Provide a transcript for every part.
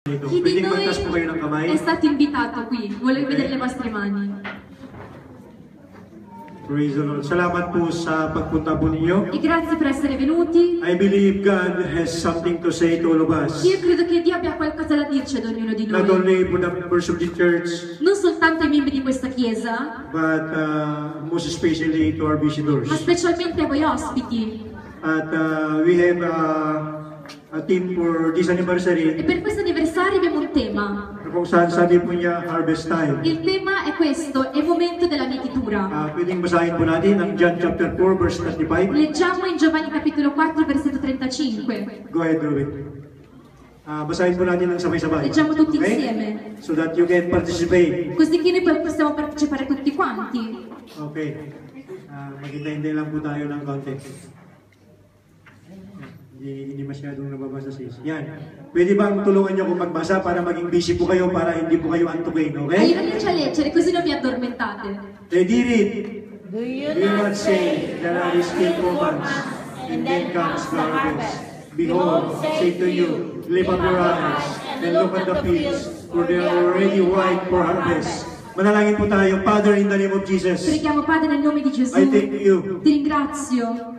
Chi di noi è stato invitato qui? Volevo vedere le vostre mani. Praise the Lord. Salamat po sa pagpunta po ninyo. E grazie per essere venuti. I believe God has something to say to all of us. Io credo che Dio abbia qualcosa da dirci ad ognuno di Not noi. only for the members of the church, Non soltanto ai membri di questa chiesa, but most especially to our visitors. ma specialmente a voi ospiti. At we have a theme for this E anniversary per questo anniversario abbiamo un tema. kung saan sabi po niya harvest time. Il tema è questo, è il momento della mietitura. Pwedeng basahin po natin ang John chapter 4 verse 35. Leggiamo in Giovanni capitolo 4 versetto 35. Go ahead, Ruben. Basahin po natin ng sabay-sabay. Leggiamo tutti insieme. So that you can participate. Così che noi poi possiamo partecipare tutti quanti. Okay. Maghintay-hintay lang po tayo ng konti. Hindi masyadong nababasa sis. Yan. Pwede bang tulungan niyo kung magbasa para maging busy po kayo para hindi po kayo antukin, okay? Aiutateci a leggere, così non vi addormentate. Ready, read. Do you not say that I is still 4 months, and then comes the harvest? Behold, say to you, lift up your eyes, and look at the fields, for they are already white for harvest. Manalangin po tayo, Father, in the name of Jesus. Preghiamo Padre nel nome di Gesù. I thank you Ti ringrazio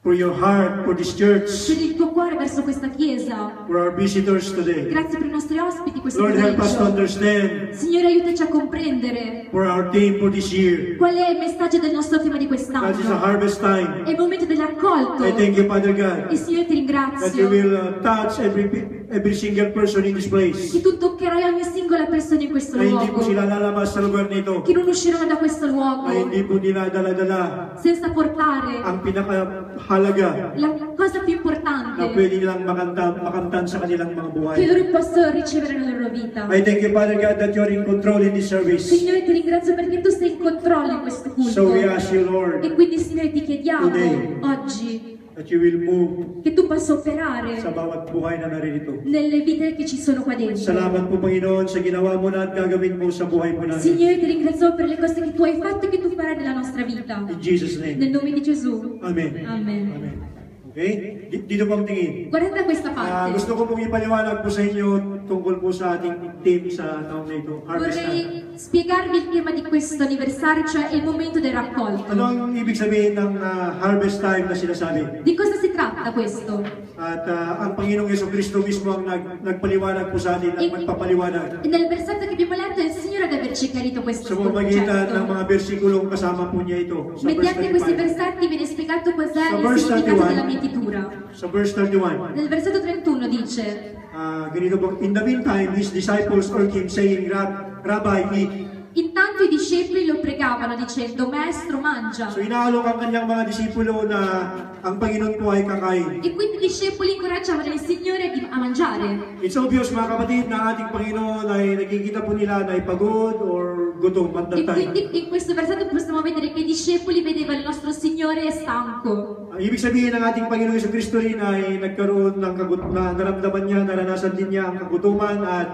for your heart for this church, per il tuo cuore verso questa chiesa. for our visitors today. Grazie per i nostri ospiti questo Lord, help us to pomeriggio. understand Signore, aiutaci a comprendere for our theme for this year. qual è il messaggio del nostro tema di That is a quest'anno. harvest time. È il momento dell'accolto. I thank you, Father God, E Signore, ti that you ringrazio will touch every single person in this place. che tu toccherai ogni singola persona in questo Na hindi po luogo, sila lalabas sa lugar nito. che non usciranno da questo Na luogo hindi po nila dala-dala senza portare ang pinakahalaga la cosa più na importante pwede nilang makamtan sa kanilang mga che buhay. loro possono ricevere nella loro vita. I thank you, Father God, that you are in control in this service. Signore, ti ringrazio perché tu sei in controllo in questo So we culto. ask you, Lord, E quindi, Signore, ti chiediamo Today. oggi that you will move che tu possa operare sa bawat buhay na naririto. nelle vite che ci sono qua dentro. Salamat po, Panginoon, sa ginawa mo na at gagawin mo sa buhay po natin. Signore, ti ringrazio per le cose che tu hai fatto e che tu farai nella nostra vita. In Jesus' Nel name. nome di Gesù. Amen. Amen. Amen. Okay? Dito pong tingin. Guardate da questa parte. Gusto ko pong ipaliwanag po sa inyo tungkol po sa ating team sa taong na ito, Harvest Time. Vorrei spiegarvi il tema di questo anniversario, cioè il momento del raccolto. Ano ang ibig sabihin ng Harvest Time na sinasabi? Di cosa si tratta questo? At ang Panginoong Jesucristo mismo ang nagpaliwanag po sa atin, ang magpapaliwanag. E nel versetto che abbiamo letto il Signore ad averci chiarito questo Sa pamamagitan ng concetto. mga versikulong kasama po niya ito. Sa verse Mediante questi 35. versetti viene spiegato cos'è Sa il verse significato 31. della mietitura. Sa verse 31. Nel versetto 31 dice: Ganito po, in the meantime, his disciples urged him, saying, Rabbi, eat. intanto i discepoli lo pregavano dicendo: Maestro, mangia. So inaalok ang kanyang mga disipulo na ang Panginoon po ay kakain. E quindi i discepoli incoraggiavano il Signore a mangiare. It's obvious, mga kapatid, na ating Panginoon ay nakikita po nila na ay pagod or gutom at E that time. quindi in questo versetto possiamo vedere che i discepoli vedevano il nostro Signore stanco. Ang ibig sabihin ng ating Panginoon Jesucristo rin ay nagkaroon ng na naramdaman niya, naranasan din niya ang kagutuman at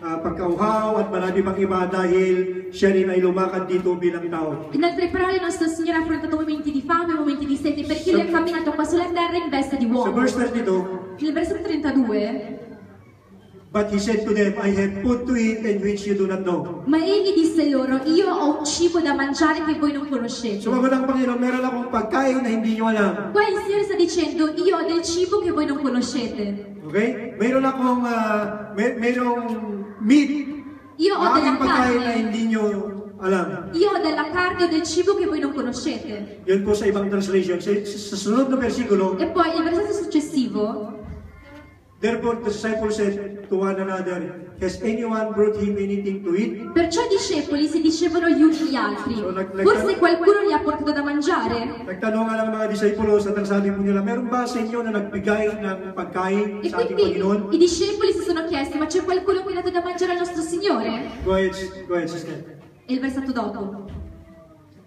pagkauhaw at marami pang iba dahil siya rin ay lumakad dito bilang tao. In altre parole, il nostro Signore ha affrontato momenti di fame, momenti di sete, perché lui ha camminato qua sulla terra in veste di Sa uomo. verse 32, Nel versetto 32, but he said to them, I have food to eat and which you do not know. ma egli disse loro: io ho un cibo da mangiare che voi non conoscete. Sumagot ang Panginoon, meron akong pagkain na hindi nyo alam. Qua il Signore sta dicendo: io ho del cibo che voi non conoscete. Okay? Meron akong merong meat Io ho na della aking pagkain na carne. hindi nyo alam. Io ho della carne o del cibo che voi non conoscete. Yun po sa ibang translation. Sa sunod na versikulo, E poi il versetto successivo: therefore the disciples said to one another, has anyone brought him anything to eat? perciò i discepoli si dicevano gli uni agli altri: forse qualcuno gli ha portato da mangiare? Nagtanong nga ng mga disipulo sa sabi po nila, meron ba sa inyo na nagbigay ng pagkain E sa ating quindi Panginoon? i discepoli si sono chiesti: ma c'è qualcuno che ha dato da mangiare al nostro Signore? Go ahead, sister. E il versetto dopo: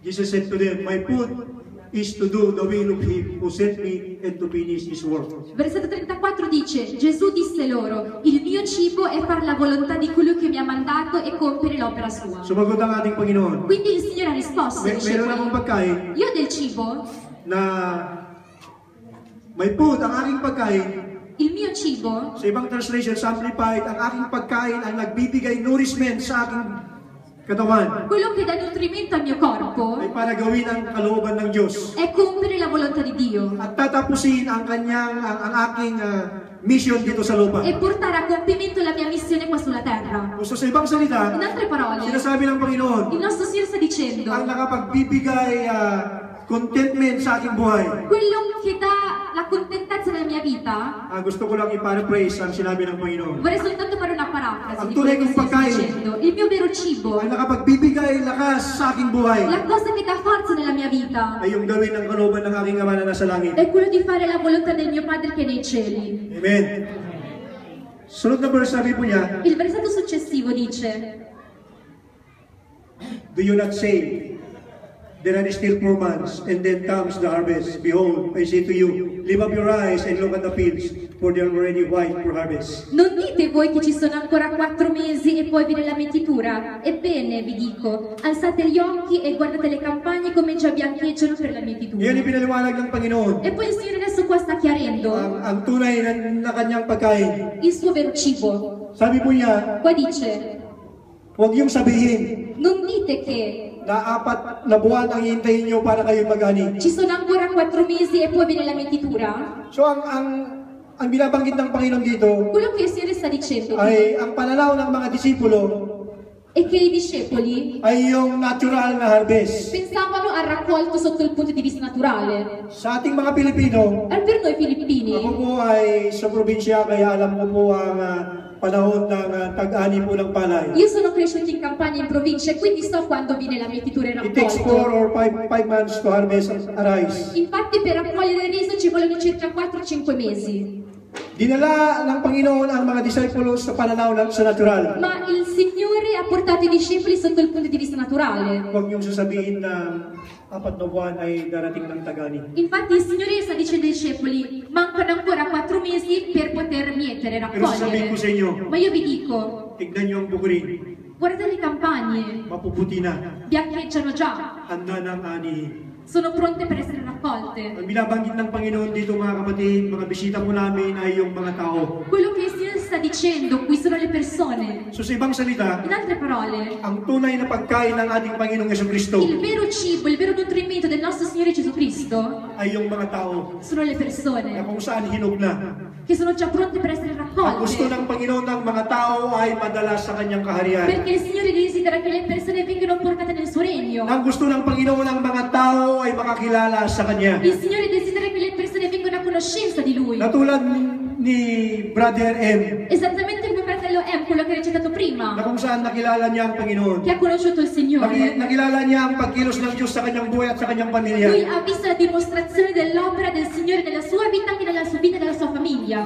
Jesus said to them, my food is to do the will of him who sent me and to finish his work. Versetto 34 dice: Gesù disse loro: il mio cibo è fare la volontà di colui che mi ha mandato e compiere l'opera sua. Sumagot ang ating Panginoon, Quindi il Signore ha risposto ai meron akong discepoli: pagkain io ho del cibo na may food, ang aking pagkain Il mio cibo, Sa ibang translation, sa Amplified, ang aking pagkain ang nagbibigay nourishment sa aking katawan quello che dà nutrimento al mio corpo, ay para gawin ang kalooban ng Diyos è compiere la volontà di Dio at tatapusin ang aking mission dito sa lupa. e portare a compimento la mia missione qua sulla terra. So, sa ibang salita, In altre parole, sinasabi ng Panginoon, il nostro Signore sta dicendo, ang nakapagbibigay contentment sa aking buhay. quello che dà la contentezza nella mia vita, Gusto ko lang i-paraphrase ang sinabi ng Panginoon. vorrei soltanto fare una parafrasi Ang di quello tunay che kong sto pagkain. dicendo. Il mio vero cibo, Ang nakapagbibigay lakas sa aking buhay la cosa che dà forza nella mia vita, ay yung gawin ng kalooban ng aking Ama na nasa langit. è quello di fare la volontà del mio Padre che è nei cieli. Amen. Sunod na verse, sabi po niya, Il versetto successivo dice, do you not say, there are still 4 months, and then comes the harvest? Behold, I say to you, lift up your eyes and look at the fields, for they are already white for harvest. non dite voi che ci sono ancora 4 mesi e poi viene la mietitura? Ebbene, vi dico, alzate gli occhi e guardate le campagne come già biancheggiano per la mietitura. Yan yung pinaliwanag ng Panginoon. E poi il Signore adesso qua sta chiarendo Ang tunay na kanyang pagkain. il suo vero cibo. Sabi po niya, Qua dice, huwag niyong sabihin non dite che na 4 na buwan ang hihintayin niyo para kayo mag-ani. ci sono ancora 4 mesi e poi viene la mietitura. So ang binabanggit ng Panginoon dito Quello che il Signore sta dicendo ay ang pananaw ng mga disipulo è che i discepoli ay yung natural na harvest. pensavano al raccolto sotto il punto di vista naturale. Sa ating mga Pilipino, E per noi filippini, ako po ay sa probinsya kaya alam ko po ang panahon ng tag-ani po ng palay. io sono cresciuta in campagna in provincia e quindi so quando viene la mietitura e il It takes 4 raccolto. or 5 months to harvest a rice. Infatti per raccogliere il riso ci vogliono circa 4-5 mesi. Dinala ng Panginoon ang mga disciples sa pananaw sa natural. Ma il Signore ha portato i discepoli sotto il punto di vista naturale. Huwag niyong sasabihin na 4 na buwan ay darating ng tag-ani. Infatti il Signore sta dicendo ai discepoli, mancano ancora 4 mesi per poter mietere, Pero sasabihin ko sa raccogliere. inyo, Ma io vi dico, tignan niyo ang bukuri, guardate le campagne, mapuputi na, biancheggiano già, handa ng ani. sono pronte per essere raccolte. Ang binabanggit ng Panginoon dito mga kapatid, mga bisita po namin ay yung mga tao. Quello che il Signore sta dicendo qui sono le persone. So sa ibang salita, In altre parole, ang tunay na pagkain ng ating Panginoong Jesucristo il vero cibo, il vero nutrimento del nostro Signore Gesù Cristo ay yung mga tao sono le na persone kung saan hinog na. che sono già pronte per essere Ang gusto raccolte. ng Panginoon ng mga tao ay madala sa kanyang kaharian. Perché il Signore desidera che le persone vengano portate nel suo regno. Ang gusto ng Panginoon ng mga tao ay makakilala sa Kanya. Il Signore desidera che le persone vengano a conoscenza di Lui. Natulad ni Brother M, Esattamente come fratello M, quello che hai citato na prima, kung saan nakilala niya ang Panginoon. che ha conosciuto il Signore. Nakilala niya ang pagkilos ng Diyos sa kanyang buhay at sa kanyang pamilya. Lui ha visto la dimostrazione dell'opera del Signore nella sua vita e nella sua vita e nella sua famiglia.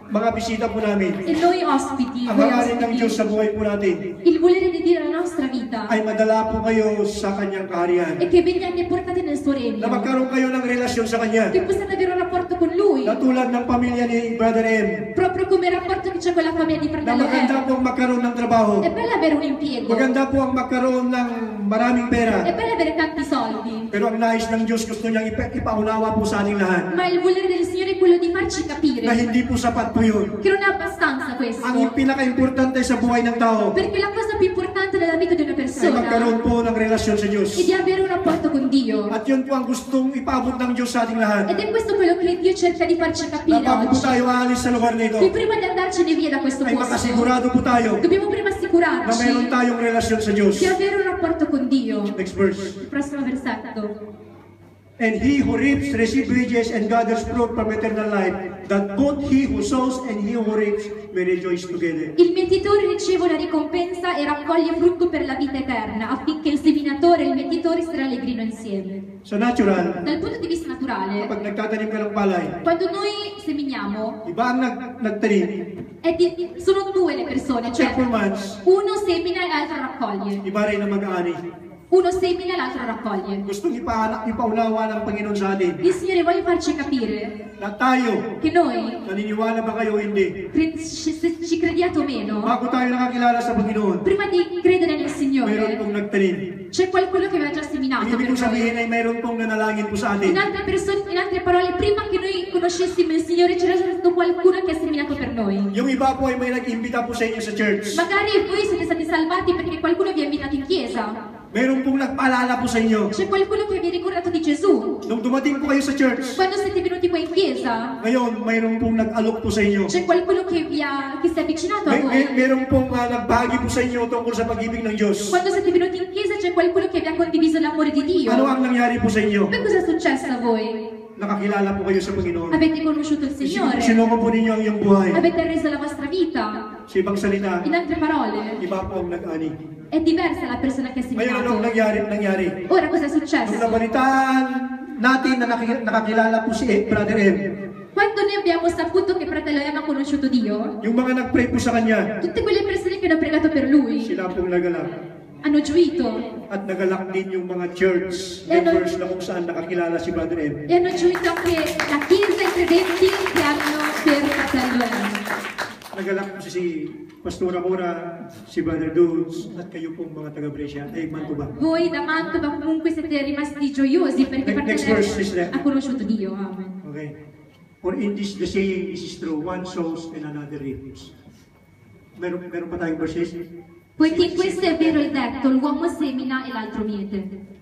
Mga bisita po namin, E noi ospiti, ang voi hangarin ng Diyos ospiti, sa buhay po natin il volere di Dio nella nostra vita ay madala po kayo sa kanyang kaharian. è che veniate portate nel suo Na regno, magkaroon kayo ng relasyon sa Kanya. che possiate avere un rapporto con Lui, Natulad ng pamilya ni Brother M, proprio come il rapporto che c'è con la famiglia di na fratello maganda M. po ang magkaroon ng trabaho. È bello avere un impiego, Maganda po ang magkaroon ng maraming è pera. bello avere tanti soldi, Pero ang nais ng Diyos gusto niyang ipaunawa po sa ating lahat ma il volere del Signore è quello di farci na capire hindi po sapat po yun. che non è abbastanza questo, Ang pinaka-importante sa buhay ng tao perché la cosa più importante nella vita di una ay persona magkaroon po ng relasyon sa Diyos. è di avere un rapporto con Dio. At yun po ang gustong ipaabot ng Diyos sa ating lahat. Ed è questo quello che Dio cerca di farci Na capire bago po oggi. tayo aalis sa lugar nito, Qui prima di andarcene via da questo ay posto, makasigurado po tayo dobbiamo prima na assicurarci meron tayong relasyon sa Diyos. di avere un rapporto con Dio. Next verse. Il prossimo versetto. And he who reaps receives wages and gathers fruit from eternal life, that both he who sows and he who reaps may rejoice together. Il mietitore riceve una ricompensa e raccoglie frutto per la vita eterna, affinché il seminatore e il mietitore si rallegrino insieme. Sa natural, Dal punto di vista naturale, kapag nagtatanim ka ng palay, quando noi seminiamo, iba ang nagtanim, sono due le persone, cioè performance, uno semina e l'altro raccoglie. iba rin ang mag-aani. Uno semina e l'altro raccoglie. Gustong ipaunawa ng Panginoon sa atin Il Signore vuole farci capire na tayo, che noi, naniniwala ba kayo o hindi? se ci crediate o meno, Bago tayo nakakilala sa Panginoon, prima di credere nel na Signore, mayroon pong nagtanim. c'è qualcuno che aveva già seminato Ang ibig per kong sabihin noi. ay mayroon pong nanalangin po sa atin. In altre parole, prima che noi conoscessimo il Signore c'era già stato qualcuno che ha seminato per noi. Yung iba po ay may nag-imbita po sa inyo sa church. Magari voi siete stati salvati perché qualcuno vi ha invitato in chiesa. Mayroon pong nagpaalala po sa inyo. C'è qualcuno che vi ha ricordato di Gesù. Nung dumating po kayo sa church, Quando siete venuti qua in chiesa, ngayon mayroon pong nag-alok po sa inyo. c'è qualcuno che che si è avvicinato a voi. Mayroon pong nagbahagi po sa inyo tungkol sa pag-ibig ng Diyos. Quando siete venuti in chiesa c'è qualcuno che vi ha condiviso l'amore di Dio. Ano ang nangyari po sa inyo? E cosa è successo a voi? Nakakilala po kayo sa Panginoon. Avete conosciuto il Signore. Sinuko po ninyo ang iyong buhay. Avete reso la vostra vita. Sa ibang salita, In altre parole, iba po ang nag-ani. è diversa la persona che ha Ngayon anong seminato. nangyari? Ora cosa è Nung successo? nabalitaan natin na nakakilala po si Brother M, Quando noi abbiamo saputo che fratello Emma ha conosciuto Dio, yung mga nag-pray po sa kanya, tutte quelle persone che hanno pregato per lui sila pong nagalak. hanno gioito At nagalak din yung mga church members na kung saan nakakilala si Brother M. e hanno gioito anche la chiesa e i credenti che hanno per fratello Emma. Nagalak po si Pastora Mora, si Brother Dudes, at kayo pong mga taga-Brescia. Ay, Mantuba. Voi da Mantova comunque siete rimasti gioiosi perché Next fratello verse, sister. Emma ha conosciuto Dio. Amen. Okay. For in this, the saying, this is true, one sows and another reaps. Meron pa tayong verses? Poiché questo è vero il detto, l'uomo semina e l'altro miete.